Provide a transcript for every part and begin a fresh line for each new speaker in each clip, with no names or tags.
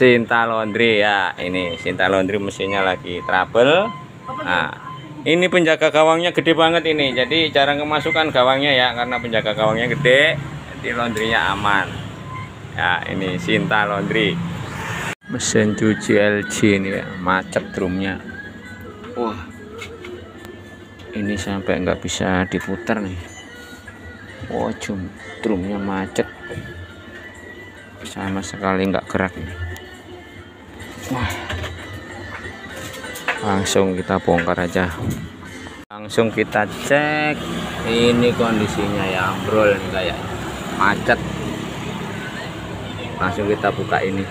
Sinta Laundry ya. Ini Sinta Laundry mesinnya lagi trouble. Nah, ini penjaga gawangnya gede banget ini. Jadi jarang kemasukan gawangnya ya, karena penjaga gawangnya gede. Jadi laundrynya aman. Ya, ini Sinta Laundry. Mesin cuci LG ini ya, macet drumnya. Wah, ini sampai nggak bisa diputar nih. Oh, drumnya macet. Sama sekali nggak gerak nih. Wah, langsung kita bongkar aja, langsung kita cek. Ini kondisinya ya, ambrol nih kayaknya, macet. Langsung kita buka ini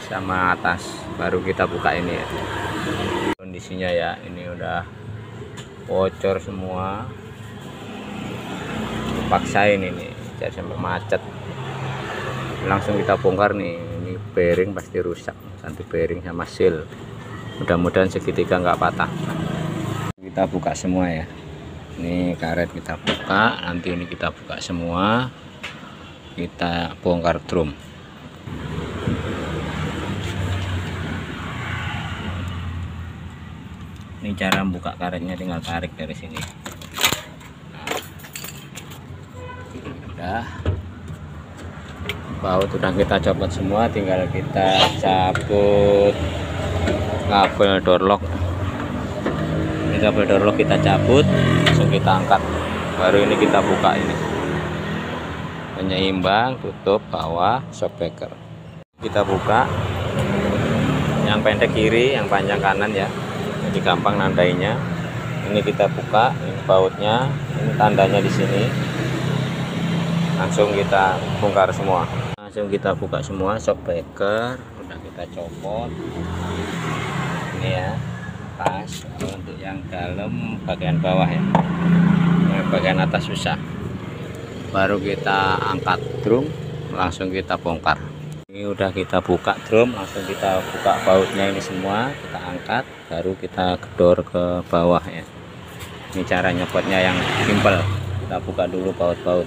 sama atas, baru kita buka ini ya. Kondisinya ya, ini udah bocor semua, dipaksain ini jadi sampai macet. Langsung kita bongkar nih. Ini bearing pasti rusak, ganti bearing sama seal. Mudah-mudahan segitiga nggak patah. Kita buka semua ya. Ini karet kita buka, nanti ini kita buka semua, kita bongkar drum. Ini cara buka karetnya, tinggal tarik dari sini. Nah, baut udah kita copot semua, tinggal kita cabut kabel door lock. Ini kabel door lock kita cabut, langsung kita angkat, baru ini kita buka ini penyeimbang, tutup bawah, shock breaker. Kita buka yang pendek kiri, yang panjang kanan ya, jadi gampang nandainya. Ini kita buka, ini bautnya, ini tandanya di sini. Langsung kita bongkar semua. Langsung kita buka semua, shock breaker udah kita copot. Ini ya, pas. Untuk yang dalam bagian bawah ya, bagian atas susah. Baru kita angkat drum, langsung kita bongkar. Ini udah kita buka drum, langsung kita buka bautnya ini semua, kita angkat, baru kita gedor ke bawah ya. Ini cara nyopotnya yang simple. Kita buka dulu baut-baut.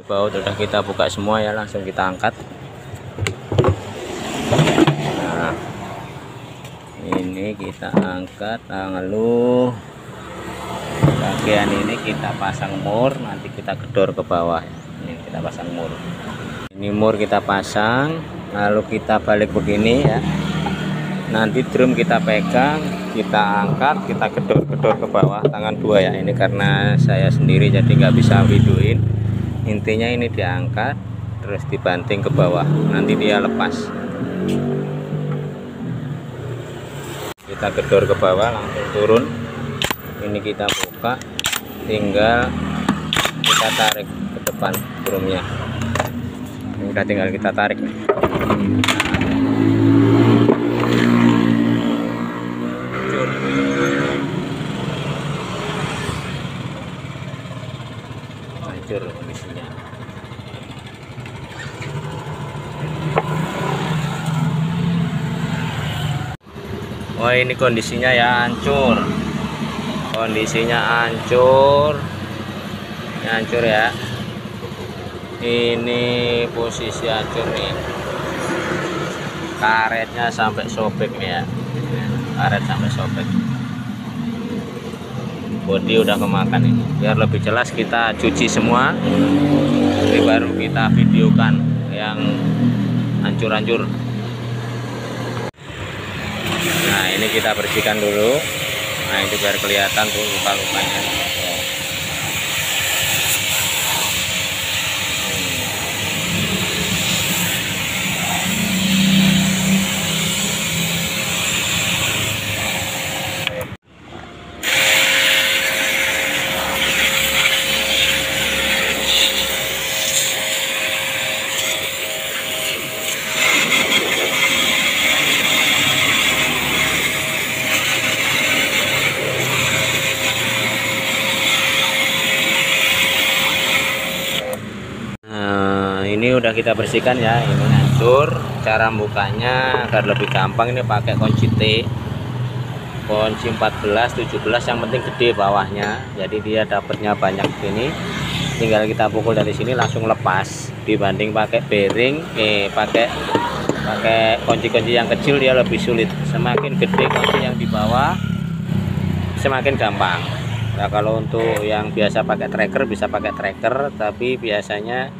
Baut udah kita buka semua ya, langsung kita angkat. Nah, ini kita angkat, lalu bagian ini kita pasang mur, nanti kita gedor ke bawah. Ini kita pasang mur. Ini mur kita pasang, lalu kita balik begini ya. Nanti drum kita pegang, kita angkat, kita gedor-gedor ke bawah, tangan dua ya. Ini karena saya sendiri jadi nggak bisa videoin. Intinya ini diangkat terus dibanting ke bawah, nanti dia lepas. Kita gedor ke bawah, langsung turun. Ini kita buka, tinggal kita tarik ke depan drumnya. Ini udah tinggal kita tarik nih. Hancur kondisinya. Oh, ini kondisinya ya, hancur. Kondisinya hancur. Ini hancur ya. Ini posisi hancur nih. Karetnya sampai sobek nih ya. Karet sampai sobek. Bodi udah kemakan ini. Biar lebih jelas kita cuci semua, nanti baru kita videokan yang hancur-hancur. Nah, ini kita bersihkan dulu. Nah, itu biar kelihatan tuh luka-lukanya. Ini udah kita bersihkan ya, ini hancur. Cara bukanya agar lebih gampang, ini pakai kunci T, kunci 14 17, yang penting gede bawahnya, jadi dia dapatnya banyak. Ini tinggal kita pukul dari sini langsung lepas, dibanding pakai bearing pakai pakai kunci-kunci yang kecil dia lebih sulit, semakin gede kunci yang di bawah semakin gampang. Nah, kalau untuk yang biasa pakai tracker bisa pakai tracker, tapi biasanya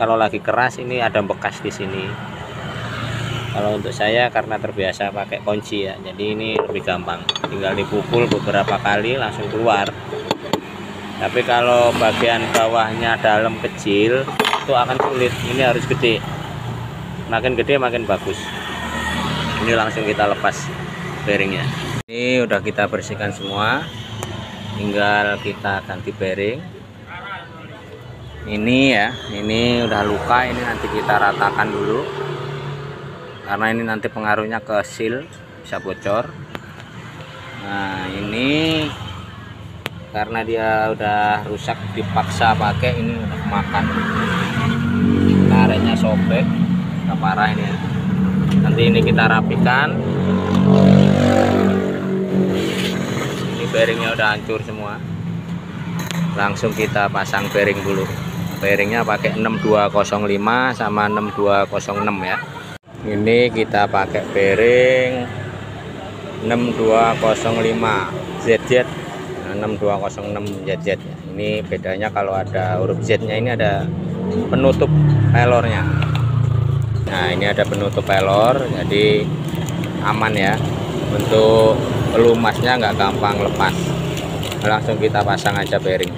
kalau lagi keras ini ada bekas di sini. Kalau untuk saya karena terbiasa pakai kunci ya, jadi ini lebih gampang, tinggal dipukul beberapa kali langsung keluar. Tapi kalau bagian bawahnya dalam kecil itu akan sulit, ini harus gede, makin gede makin bagus. Ini langsung kita lepas bearingnya. Ini udah kita bersihkan semua, tinggal kita ganti bearing. Ini ya, ini udah luka, ini nanti kita ratakan dulu karena ini nanti pengaruhnya ke seal, bisa bocor. Nah ini karena dia udah rusak dipaksa pakai, ini udah makan, tareknya sobek, udah parah ini ya. Nanti ini kita rapikan. Bearingnya udah hancur semua, langsung kita pasang bearing dulu. Bearingnya pakai 6205 sama 6206 ya. Ini kita pakai bearing 6205 ZZ, 6206 ZZ. Ini bedanya kalau ada huruf Z nya ini ada penutup pelornya. Nah ini ada penutup pelor, jadi aman ya, untuk pelumasnya nggak gampang lepas. Langsung kita pasang aja bearing.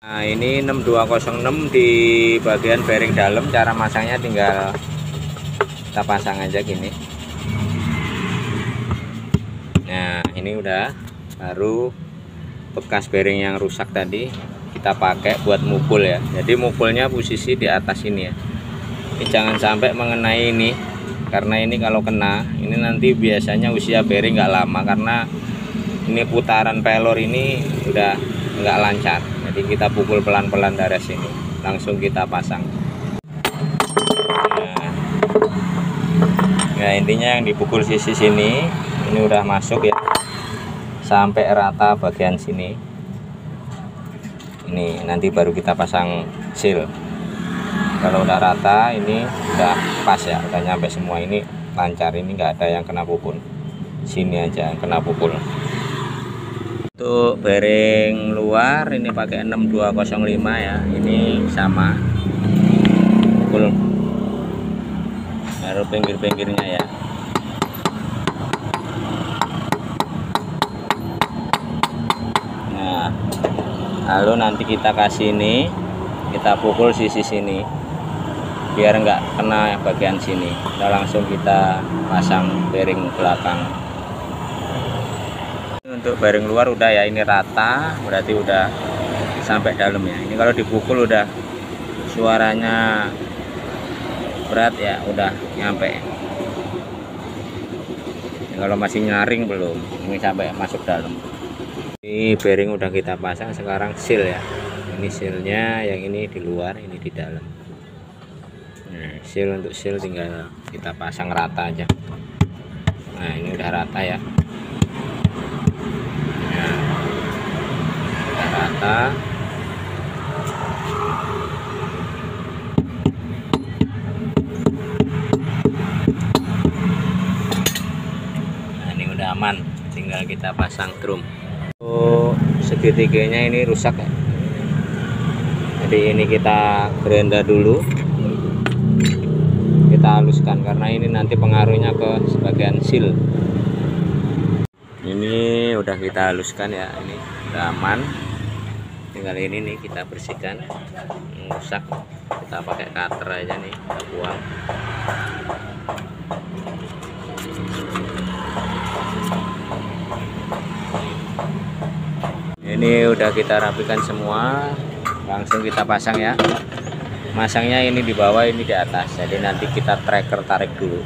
Nah ini 6206 di bagian bearing dalam, cara masangnya tinggal kita pasang aja gini. Nah ini udah, baru bekas bearing yang rusak tadi kita pakai buat mukul ya. Jadi mukulnya posisi di atas ini ya, ini jangan sampai mengenai ini, karena ini kalau kena ini nanti biasanya usia bearing nggak lama, karena ini putaran pelor ini udah nggak lancar. Jadi kita pukul pelan-pelan dari sini, langsung kita pasang. Nah intinya yang dipukul sisi sini ini udah masuk ya, sampai rata bagian sini. Ini nanti baru kita pasang seal. Kalau udah rata ini udah pas ya, udah nyampe semua, ini lancar, ini nggak ada yang kena pukul. Sini aja yang kena pukul. Untuk bearing luar ini pakai 6205 ya, ini sama pukul baru pinggir-pinggirnya ya. Nah lalu nanti kita kasih ini, kita pukul sisi sini biar nggak kena bagian sini. Kita langsung kita pasang bearing belakang. Untuk bearing luar udah ya, ini rata, berarti udah sampai dalam ya. Ini kalau dipukul udah suaranya berat ya, udah nyampe. Ini kalau masih nyaring belum, ini sampai masuk dalam. Ini bearing udah kita pasang, sekarang seal ya. Ini sealnya, yang ini di luar, ini di dalam. Nah, seal, untuk seal tinggal kita pasang rata aja. Nah ini udah rata ya. Nah, udah rata. Nah ini udah aman, tinggal kita pasang drum. Segitiganya ini rusak ya, jadi ini kita gerenda dulu, kita haluskan karena ini nanti pengaruhnya ke bagian seal. Ini udah kita haluskan ya, ini udah aman, tinggal ini nih kita bersihkan. Rusak kita pakai cutter aja nih, kita buang. Ini udah kita rapikan semua, langsung kita pasang ya. Masangnya ini di bawah, ini di atas, jadi nanti kita tracker tarik dulu.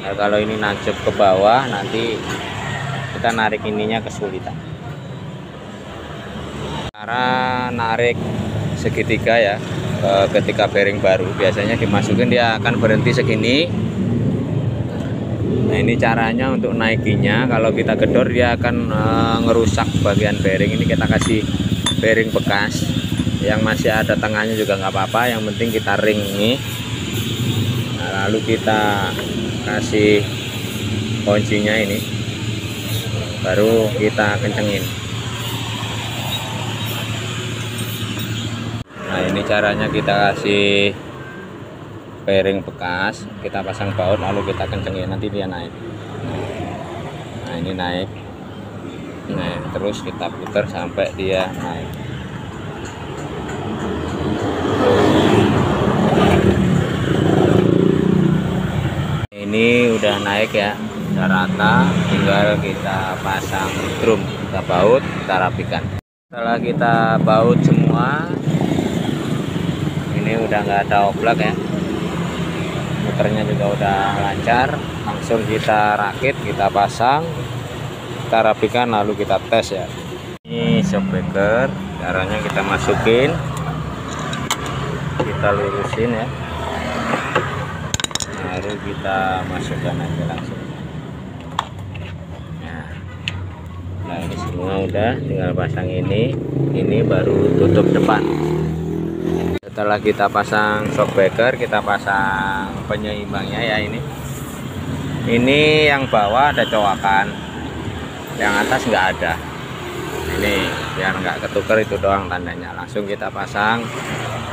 Nah, kalau ini nancep ke bawah nanti kita narik ininya kesulitan. Cara narik segitiga ya, ketika bearing baru biasanya dimasukin dia akan berhenti segini. Nah ini caranya untuk naikinya, kalau kita gedor dia akan ngerusak bagian bearing. Ini kita kasih bearing bekas, yang masih ada tengahnya juga nggak apa-apa, yang penting kita ring ini. Nah, lalu kita kasih kuncinya ini, baru kita kencengin. Nah, ini caranya, kita kasih bearing bekas, kita pasang baut lalu kita kencengin, nanti dia naik. Nah, ini naik. Nah, terus kita putar sampai dia naik. Ini udah naik ya, udah rata, tinggal kita pasang drum, kita baut, kita rapikan. Setelah kita baut semua, ini udah nggak ada oblak ya, muternya juga udah lancar. Langsung kita rakit, kita pasang, kita rapikan, lalu kita tes ya. Ini shockbreaker, caranya kita masukin, kita lurusin ya, baru kita masukkan aja langsung. Nah, ini semua udah, tinggal pasang ini baru tutup depan. Setelah kita pasang shockbreaker, kita pasang penyeimbangnya ya. Ini yang bawah ada cowakan, yang atas nggak ada. Ini biar nggak ketuker, itu doang tandanya. Langsung kita pasang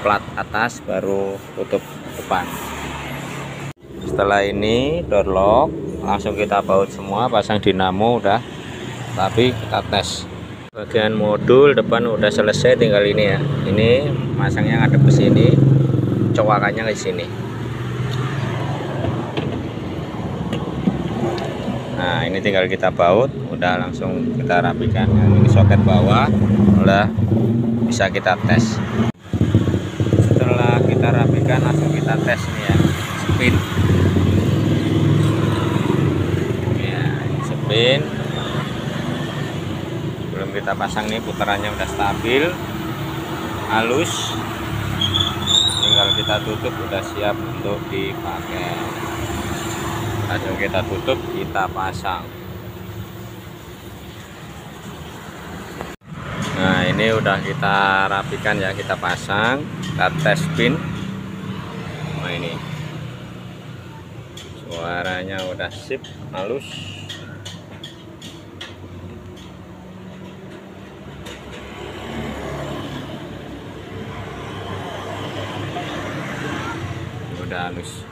plat atas, baru tutup depan. Setelah ini door lock, langsung kita baut semua, pasang dinamo udah, tapi kita tes. Bagian modul depan udah selesai, tinggal ini ya. Ini masangnya ngadep ke sini, cowakannya ke sini. Nah, ini tinggal kita baut, udah langsung kita rapikan. Ini soket bawah udah bisa kita tes. Setelah kita rapikan, langsung kita tes nih ya, spin. Ya, spin. Belum kita pasang nih, putarannya udah stabil, halus, tinggal kita tutup, udah siap untuk dipakai. Langsung kita tutup, kita pasang. Nah, ini udah kita rapikan ya, kita pasang, kita tes spin. Nah, ini suaranya udah sip, halus. Udah halus.